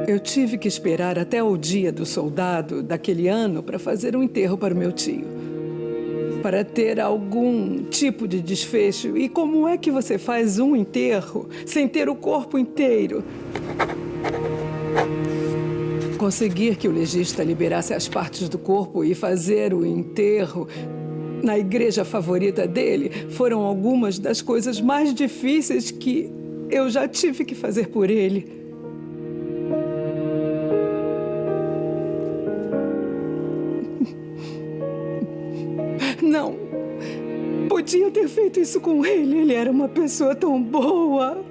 Eu tive que esperar até o dia do soldado daquele ano para fazer um enterro para o meu tio. Para ter algum tipo de desfecho. E como é que você faz um enterro sem ter o corpo inteiro? Conseguir que o legista liberasse as partes do corpo e fazer o enterro na igreja favorita dele foram algumas das coisas mais difíceis que eu já tive que fazer por ele. Não. Podia ter feito isso com ele. Ele era uma pessoa tão boa.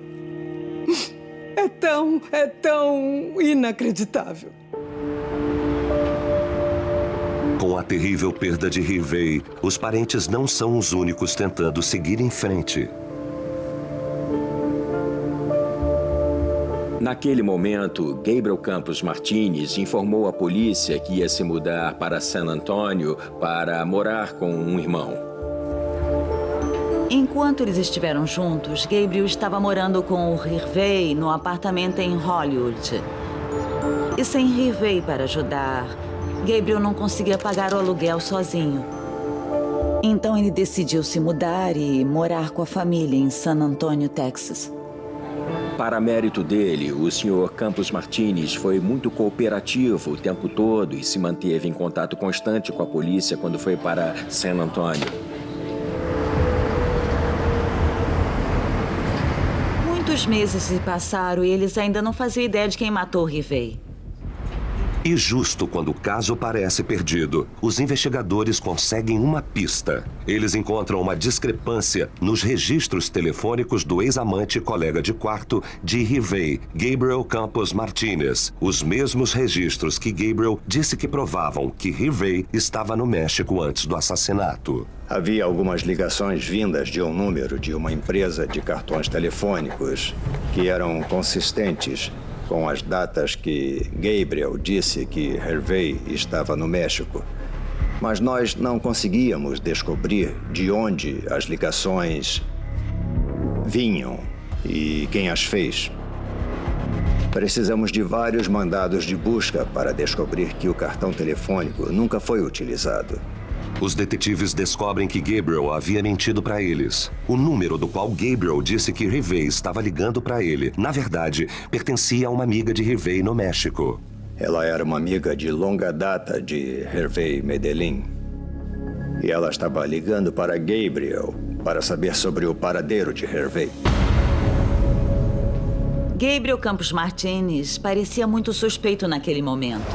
É tão inacreditável. Com a terrível perda de Hervey, os parentes não são os únicos tentando seguir em frente. Naquele momento, Gabriel Campos Martínez informou à polícia que ia se mudar para San Antônio para morar com um irmão. Enquanto eles estiveram juntos, Gabriel estava morando com o Hervey no apartamento em Hollywood. E sem Hervey para ajudar, Gabriel não conseguia pagar o aluguel sozinho. Então ele decidiu se mudar e morar com a família em San Antônio, Texas. Para mérito dele, o Sr. Campos Martínez foi muito cooperativo o tempo todo e se manteve em contato constante com a polícia quando foi para San Antônio. Muitos meses se passaram e eles ainda não faziam ideia de quem matou Hervey. E justo quando o caso parece perdido, os investigadores conseguem uma pista. Eles encontram uma discrepância nos registros telefônicos do ex-amante e colega de quarto de Hervey, Gabriel Campos Martínez. Os mesmos registros que Gabriel disse que provavam que Hervey estava no México antes do assassinato. Havia algumas ligações vindas de um número de uma empresa de cartões telefônicos que eram consistentes com as datas que Gabriel disse que Hervey estava no México. Mas nós não conseguíamos descobrir de onde as ligações vinham e quem as fez. Precisamos de vários mandados de busca para descobrir que o cartão telefônico nunca foi utilizado. Os detetives descobrem que Gabriel havia mentido para eles. O número do qual Gabriel disse que Hervey estava ligando para ele, na verdade, pertencia a uma amiga de Hervey no México. Ela era uma amiga de longa data de Hervey Medellín. E ela estava ligando para Gabriel para saber sobre o paradeiro de Hervey. Gabriel Campos Martínez parecia muito suspeito naquele momento.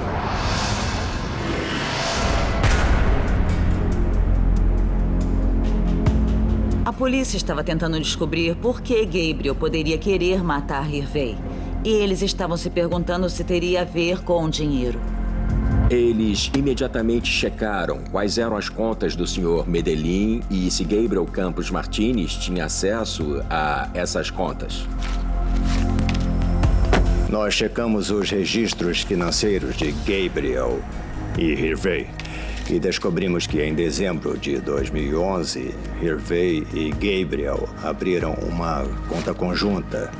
A polícia estava tentando descobrir por que Gabriel poderia querer matar Hervey. E eles estavam se perguntando se teria a ver com o dinheiro. Eles imediatamente checaram quais eram as contas do Sr. Medellín e se Gabriel Campos Martínez tinha acesso a essas contas. Nós checamos os registros financeiros de Gabriel e Hervey e descobrimos que em dezembro de 2011, Hervey e Gabriel abriram uma conta conjunta.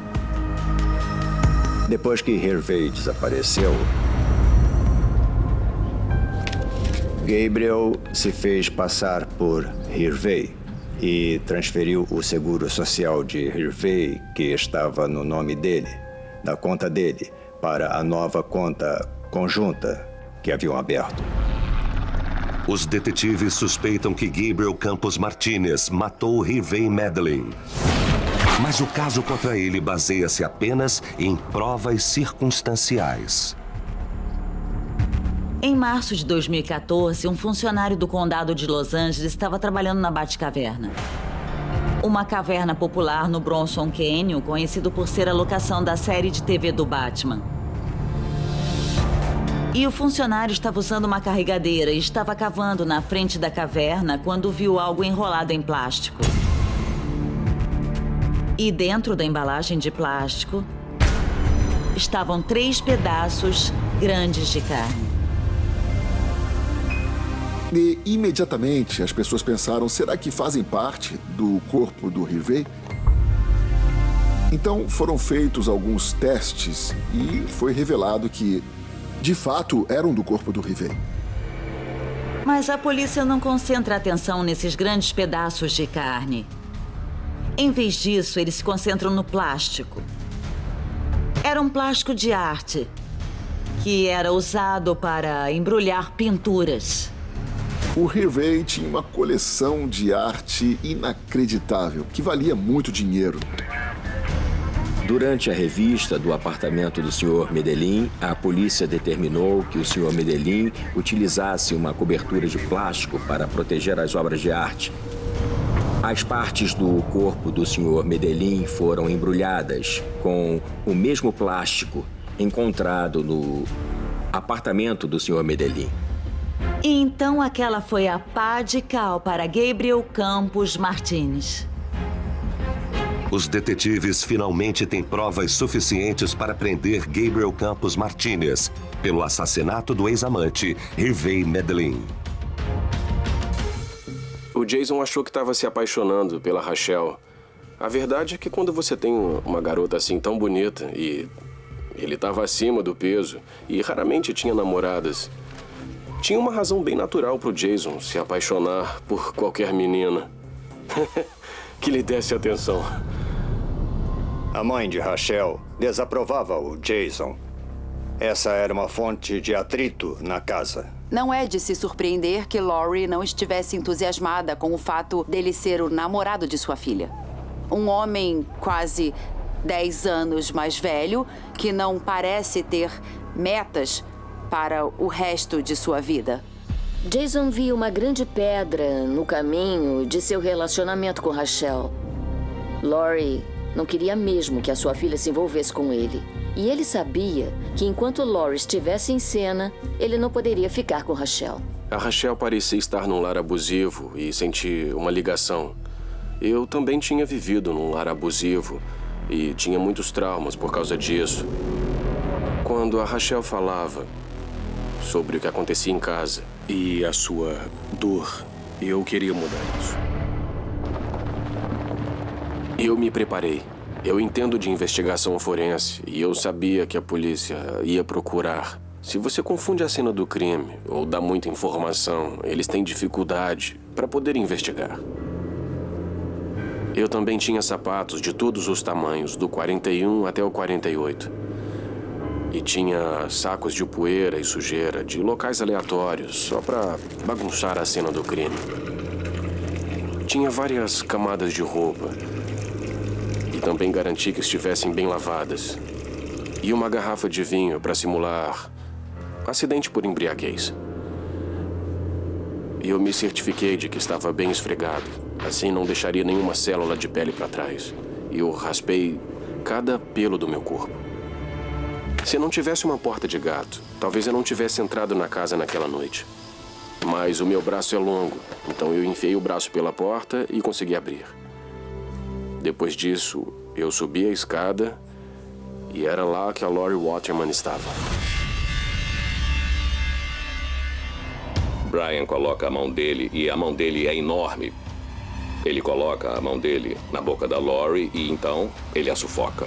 Depois que Hervey desapareceu, Gabriel se fez passar por Hervey e transferiu o seguro social de Hervey, que estava no nome dele, da conta dele, para a nova conta conjunta que haviam aberto. Os detetives suspeitam que Gabriel Campos Martínez matou Hervey Medellín. Mas o caso contra ele baseia-se apenas em provas circunstanciais. Em março de 2014, um funcionário do condado de Los Angeles estava trabalhando na Batcaverna. Uma caverna popular no Bronson Canyon, conhecido por ser a locação da série de TV do Batman. E o funcionário estava usando uma carregadeira e estava cavando na frente da caverna quando viu algo enrolado em plástico. E dentro da embalagem de plástico estavam 3 pedaços grandes de carne. E imediatamente as pessoas pensaram, será que fazem parte do corpo do Hervey? Então foram feitos alguns testes e foi revelado que, de fato, eram do corpo do Rivey. Mas a polícia não concentra atenção nesses grandes pedaços de carne. Em vez disso, eles se concentram no plástico. Era um plástico de arte, que era usado para embrulhar pinturas. O Rivey tinha uma coleção de arte inacreditável, que valia muito dinheiro. Durante a revista do apartamento do Sr. Medellín, a polícia determinou que o Sr. Medellín utilizasse uma cobertura de plástico para proteger as obras de arte. As partes do corpo do Sr. Medellín foram embrulhadas com o mesmo plástico encontrado no apartamento do Sr. Medellín. E então aquela foi a pá de cal para Gabriel Campos Martínez. Os detetives finalmente têm provas suficientes para prender Gabriel Campos Martínez pelo assassinato do ex-amante Rivey Medellín. O Jason achou que estava se apaixonando pela Rachel. A verdade é que quando você tem uma garota assim tão bonita e ele estava acima do peso e raramente tinha namoradas, tinha uma razão bem natural para o Jason se apaixonar por qualquer menina que lhe desse atenção. A mãe de Rachel desaprovava o Jason. Essa era uma fonte de atrito na casa. Não é de se surpreender que Lori não estivesse entusiasmada com o fato dele ser o namorado de sua filha. Um homem quase 10 anos mais velho que não parece ter metas para o resto de sua vida. Jason via uma grande pedra no caminho de seu relacionamento com Rachel. Lori não queria mesmo que a sua filha se envolvesse com ele. E ele sabia que enquanto Lori estivesse em cena, ele não poderia ficar com Rachel. A Rachel parecia estar num lar abusivo e sentir uma ligação. Eu também tinha vivido num lar abusivo e tinha muitos traumas por causa disso. Quando a Rachel falava sobre o que acontecia em casa e a sua dor, eu queria mudar isso. Eu me preparei. Eu entendo de investigação forense e eu sabia que a polícia ia procurar. Se você confunde a cena do crime ou dá muita informação, eles têm dificuldade para poder investigar. Eu também tinha sapatos de todos os tamanhos, do 41 até o 48. E tinha sacos de poeira e sujeira de locais aleatórios, só para bagunçar a cena do crime. Tinha várias camadas de roupa. E também garanti que estivessem bem lavadas. E uma garrafa de vinho para simular acidente por embriaguez. E eu me certifiquei de que estava bem esfregado. Assim não deixaria nenhuma célula de pele para trás. E eu raspei cada pelo do meu corpo. Se não tivesse uma porta de gato, talvez eu não tivesse entrado na casa naquela noite. Mas o meu braço é longo, então eu enfiei o braço pela porta e consegui abrir. Depois disso, eu subi a escada e era lá que a Lori Waterman estava. Brian coloca a mão dele e a mão dele é enorme. Ele coloca a mão dele na boca da Lori e então ele a sufoca.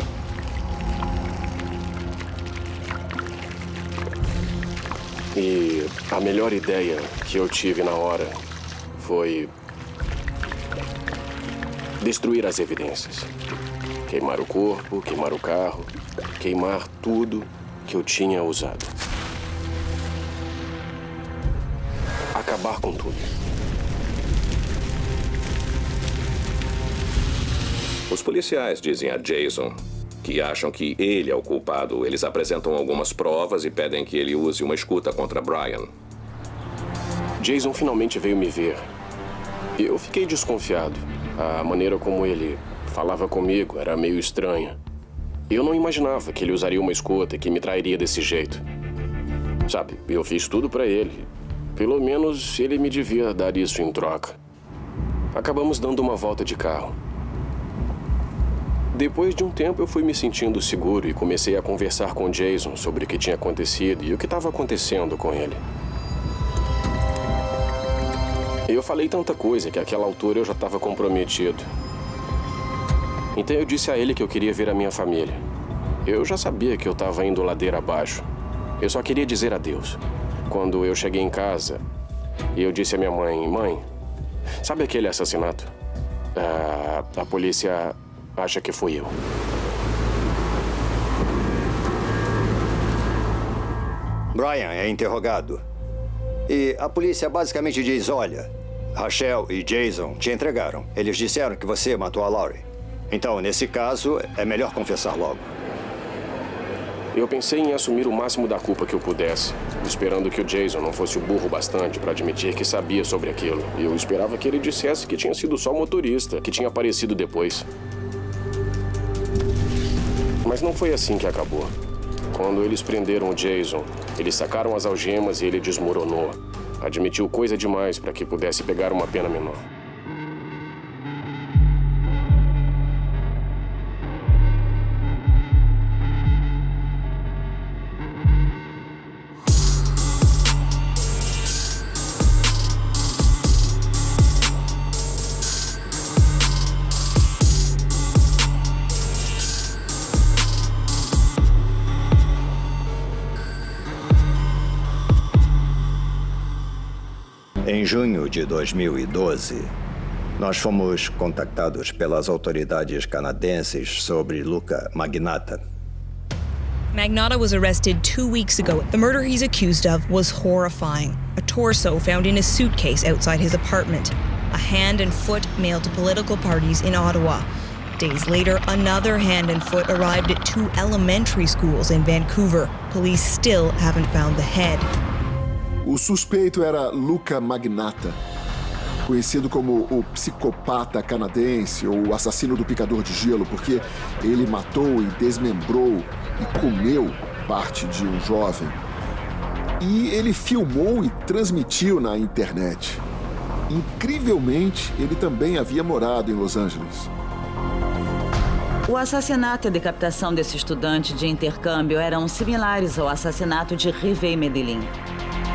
E a melhor ideia que eu tive na hora foi destruir as evidências. Queimar o corpo, queimar o carro, queimar tudo que eu tinha usado. Acabar com tudo. Os policiais dizem a Jason que acham que ele é o culpado. Eles apresentam algumas provas e pedem que ele use uma escuta contra Brian. Jason finalmente veio me ver. Eu fiquei desconfiado. A maneira como ele falava comigo era meio estranha. Eu não imaginava que ele usaria uma escuta e que me trairia desse jeito. Sabe, eu fiz tudo pra ele. Pelo menos ele me devia dar isso em troca. Acabamos dando uma volta de carro. Depois de um tempo eu fui me sentindo seguro e comecei a conversar com Jason sobre o que tinha acontecido e o que estava acontecendo com ele. Eu falei tanta coisa que àquela altura eu já estava comprometido. Então eu disse a ele que eu queria ver a minha família. Eu já sabia que eu estava indo ladeira abaixo. Eu só queria dizer adeus. Quando eu cheguei em casa, eu disse à minha mãe, mãe, sabe aquele assassinato? A polícia acha que fui eu. Brian é interrogado. E a polícia basicamente diz, olha, Rachel e Jason te entregaram. Eles disseram que você matou a Laurie. Então, nesse caso, é melhor confessar logo. Eu pensei em assumir o máximo da culpa que eu pudesse, esperando que o Jason não fosse o burro bastante para admitir que sabia sobre aquilo. Eu esperava que ele dissesse que tinha sido só o motorista, que tinha aparecido depois. Mas não foi assim que acabou. Quando eles prenderam o Jason, eles sacaram as algemas e ele desmoronou. Admitiu coisa demais para que pudesse pegar uma pena menor. Em junho de 2012, nós fomos contactados pelas autoridades canadenses sobre Luca Magnatta. Magnatta was arrested 2 weeks ago. The murder he's accused of was horrifying. A torso found in a suitcase outside his apartment. A hand and foot mailed to political parties in Ottawa. Days later, another hand and foot arrived at 2 elementary schools in Vancouver. Police still haven't found the head. O suspeito era Luca Magnatta, conhecido como o psicopata canadense ou o assassino do picador de gelo, porque ele matou e desmembrou e comeu parte de um jovem. E ele filmou e transmitiu na internet. Incrivelmente, ele também havia morado em Los Angeles. O assassinato e a decapitação desse estudante de intercâmbio eram similares ao assassinato de Hervé Medellín.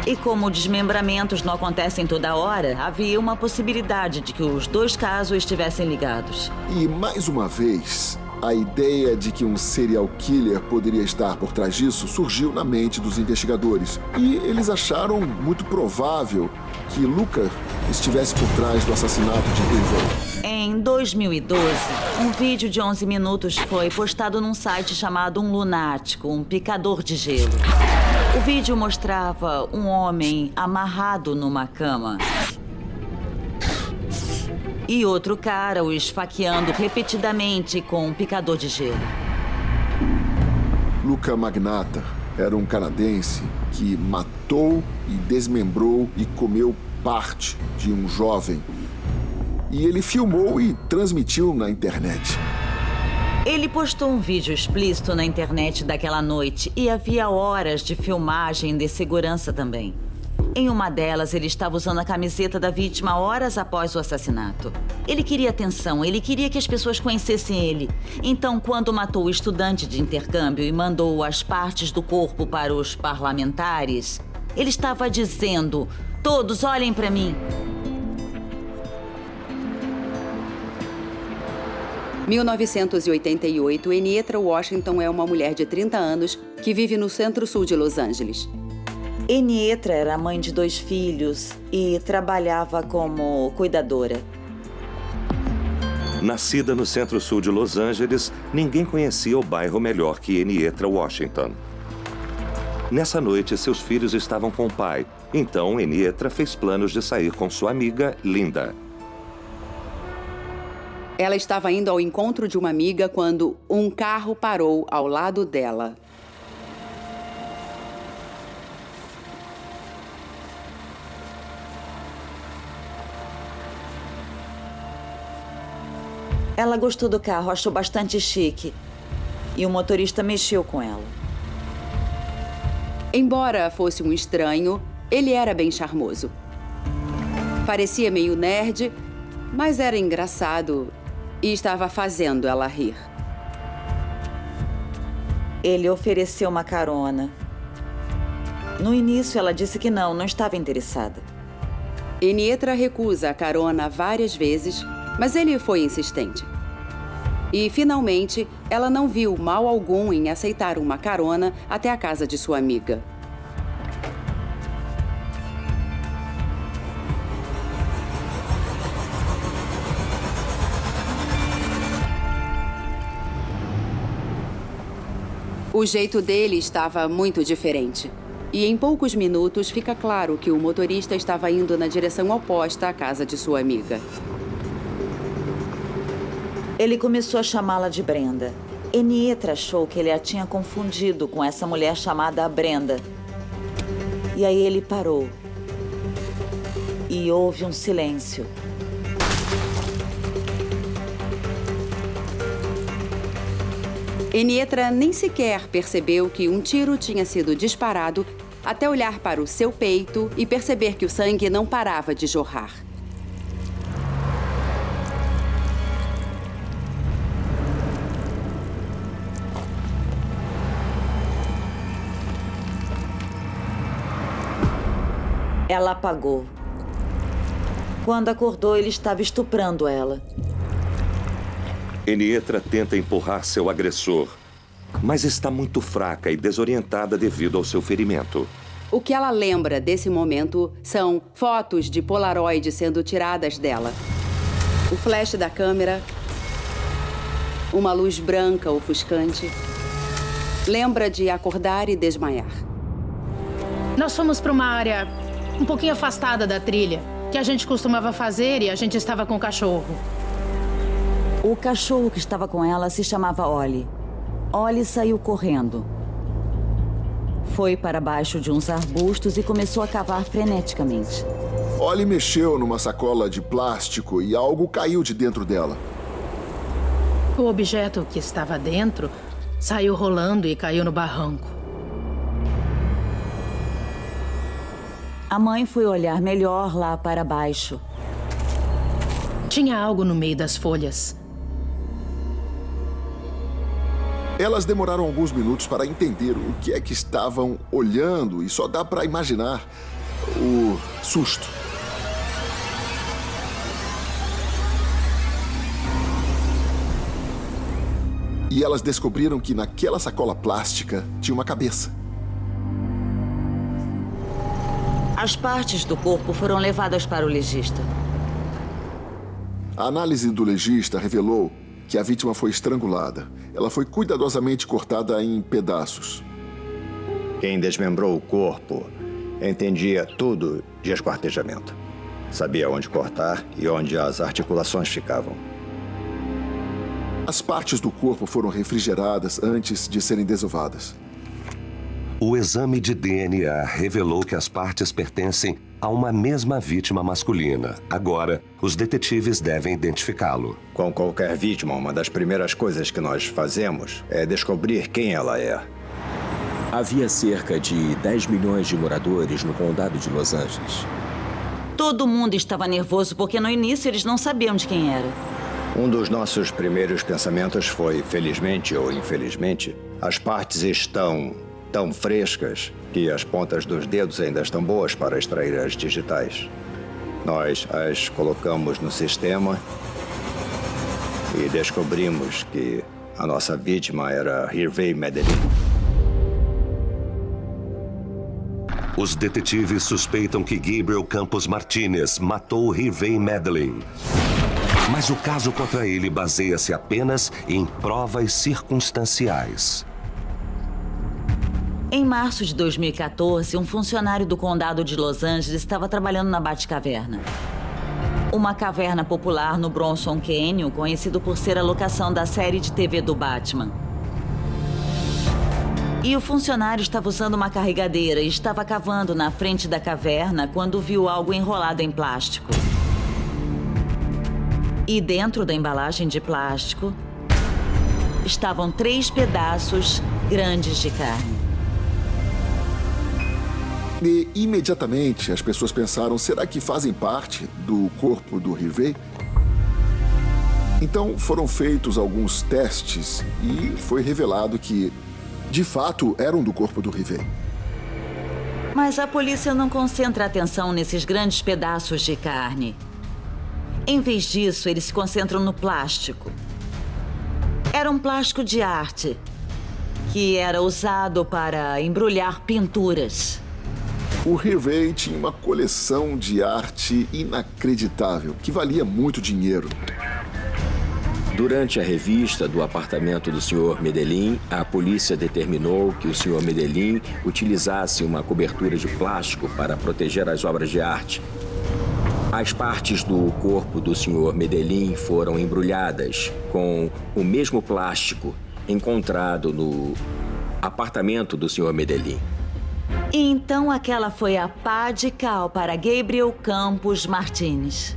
E como desmembramentos não acontecem toda hora, havia uma possibilidade de que os 2 casos estivessem ligados. E, mais uma vez, a ideia de que um serial killer poderia estar por trás disso surgiu na mente dos investigadores. E eles acharam muito provável que Luca estivesse por trás do assassinato de Hervé. Em 2012, um vídeo de 11 minutos foi postado num site chamado Um Lunático, um picador de gelo. O vídeo mostrava um homem amarrado numa cama e outro cara o esfaqueando repetidamente com um picador de gelo. Luca Magnatta era um canadense que matou e desmembrou e comeu parte de um jovem. E ele filmou e transmitiu na internet. Ele postou um vídeo explícito na internet daquela noite e havia horas de filmagem de segurança também. Em uma delas, ele estava usando a camiseta da vítima horas após o assassinato. Ele queria atenção, ele queria que as pessoas conhecessem ele. Então, quando matou o estudante de intercâmbio e mandou as partes do corpo para os parlamentares, ele estava dizendo: todos olhem para mim. Em 1988, Enietra Washington é uma mulher de 30 anos que vive no centro-sul de Los Angeles. Enietra era mãe de 2 filhos e trabalhava como cuidadora. Nascida no centro-sul de Los Angeles, ninguém conhecia o bairro melhor que Enietra Washington. Nessa noite, seus filhos estavam com o pai. Então, Enietra fez planos de sair com sua amiga, Linda. Ela estava indo ao encontro de uma amiga quando um carro parou ao lado dela. Ela gostou do carro, achou bastante chique. E o motorista mexeu com ela. Embora fosse um estranho, ele era bem charmoso. Parecia meio nerd, mas era engraçado e estava fazendo ela rir. Ele ofereceu uma carona. No início, ela disse que não estava interessada. Enietra recusa a carona várias vezes, mas ele foi insistente. E, finalmente, ela não viu mal algum em aceitar uma carona até a casa de sua amiga. O jeito dele estava muito diferente. E em poucos minutos fica claro que o motorista estava indo na direção oposta à casa de sua amiga. Ele começou a chamá-la de Brenda. Enietra achou que ele a tinha confundido com essa mulher chamada Brenda. E aí ele parou. E houve um silêncio. Enietra nem sequer percebeu que um tiro tinha sido disparado até olhar para o seu peito e perceber que o sangue não parava de jorrar. Ela apagou. Quando acordou, ele estava estuprando ela. Enietra tenta empurrar seu agressor, mas está muito fraca e desorientada devido ao seu ferimento. O que ela lembra desse momento são fotos de Polaroid sendo tiradas dela. O flash da câmera, uma luz branca ofuscante. Lembra de acordar e desmaiar. Nós fomos para uma área um pouquinho afastada da trilha, que a gente costumava fazer e a gente estava com o cachorro. O cachorro que estava com ela se chamava Ollie. Ollie saiu correndo. Foi para baixo de uns arbustos e começou a cavar freneticamente. Ollie mexeu numa sacola de plástico e algo caiu de dentro dela. O objeto que estava dentro saiu rolando e caiu no barranco. A mãe foi olhar melhor lá para baixo. Tinha algo no meio das folhas. Elas demoraram alguns minutos para entender o que é que estavam olhando e só dá para imaginar o susto. E elas descobriram que naquela sacola plástica tinha uma cabeça. As partes do corpo foram levadas para o legista. A análise do legista revelou que a vítima foi estrangulada. Ela foi cuidadosamente cortada em pedaços. Quem desmembrou o corpo entendia tudo de esquartejamento. Sabia onde cortar e onde as articulações ficavam. As partes do corpo foram refrigeradas antes de serem desovadas. O exame de DNA revelou que as partes pertencem a uma mesma vítima masculina. Agora, os detetives devem identificá-lo. Com qualquer vítima, uma das primeiras coisas que nós fazemos é descobrir quem ela é. Havia cerca de 10 milhões de moradores no condado de Los Angeles. Todo mundo estava nervoso porque no início eles não sabiam de quem era. Um dos nossos primeiros pensamentos foi, felizmente ou infelizmente, as partes estão tão frescas que as pontas dos dedos ainda estão boas para extrair as digitais. Nós as colocamos no sistema e descobrimos que a nossa vítima era Hervé Medellín. Os detetives suspeitam que Gabriel Campos Martinez matou Hervé Medellín. Mas o caso contra ele baseia-se apenas em provas circunstanciais. Em março de 2014, um funcionário do condado de Los Angeles estava trabalhando na Batcaverna. Uma caverna popular no Bronson Canyon, conhecido por ser a locação da série de TV do Batman. E o funcionário estava usando uma carregadeira e estava cavando na frente da caverna quando viu algo enrolado em plástico. E dentro da embalagem de plástico estavam 3 pedaços grandes de carne. E imediatamente as pessoas pensaram, será que fazem parte do corpo do Hervé? Então foram feitos alguns testes e foi revelado que, de fato, eram do corpo do Hervé. Mas a polícia não concentra atenção nesses grandes pedaços de carne. Em vez disso, eles se concentram no plástico. Era um plástico de arte que era usado para embrulhar pinturas. O Hervey tinha uma coleção de arte inacreditável, que valia muito dinheiro. Durante a revista do apartamento do Sr. Medellín, a polícia determinou que o Sr. Medellín utilizasse uma cobertura de plástico para proteger as obras de arte. As partes do corpo do Sr. Medellín foram embrulhadas com o mesmo plástico encontrado no apartamento do Sr. Medellín. Então aquela foi a pá de cal para Gabriel Campos Martínez.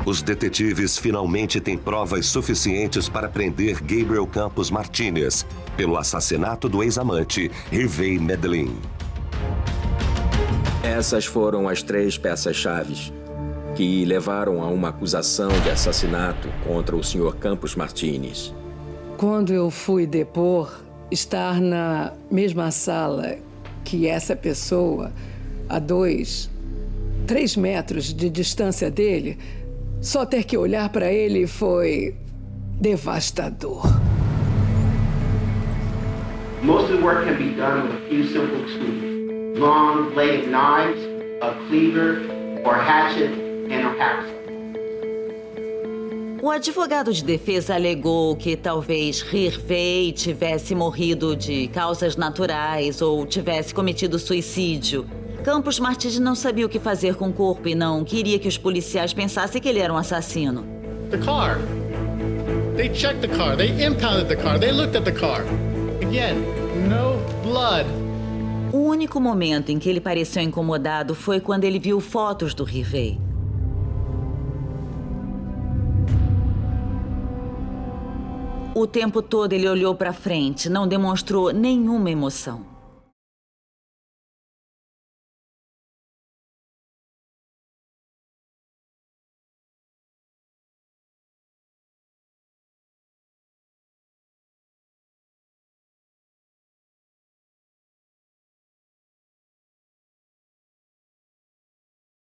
Os detetives finalmente têm provas suficientes para prender Gabriel Campos Martínez pelo assassinato do ex-amante Hervey Medellín. Essas foram as 3 peças-chave que levaram a uma acusação de assassinato contra o Sr. Campos Martínez. Quando eu fui depor, estar na mesma sala que essa pessoa, a 2, 3 metros de distância dele, só ter que olhar para ele foi devastador. Most of the work can be done with a few simple tools: long-bladed knives, a cleaver, or hatchet, and a hacksaw. O advogado de defesa alegou que talvez Hervey tivesse morrido de causas naturais ou tivesse cometido suicídio. Campos Martínez não sabia o que fazer com o corpo e não queria que os policiais pensassem que ele era um assassino. The car. They checked the car. They impounded the car. They looked at the car. Again, no blood. O único momento em que ele pareceu incomodado foi quando ele viu fotos do Hervey. O tempo todo ele olhou para frente, não demonstrou nenhuma emoção.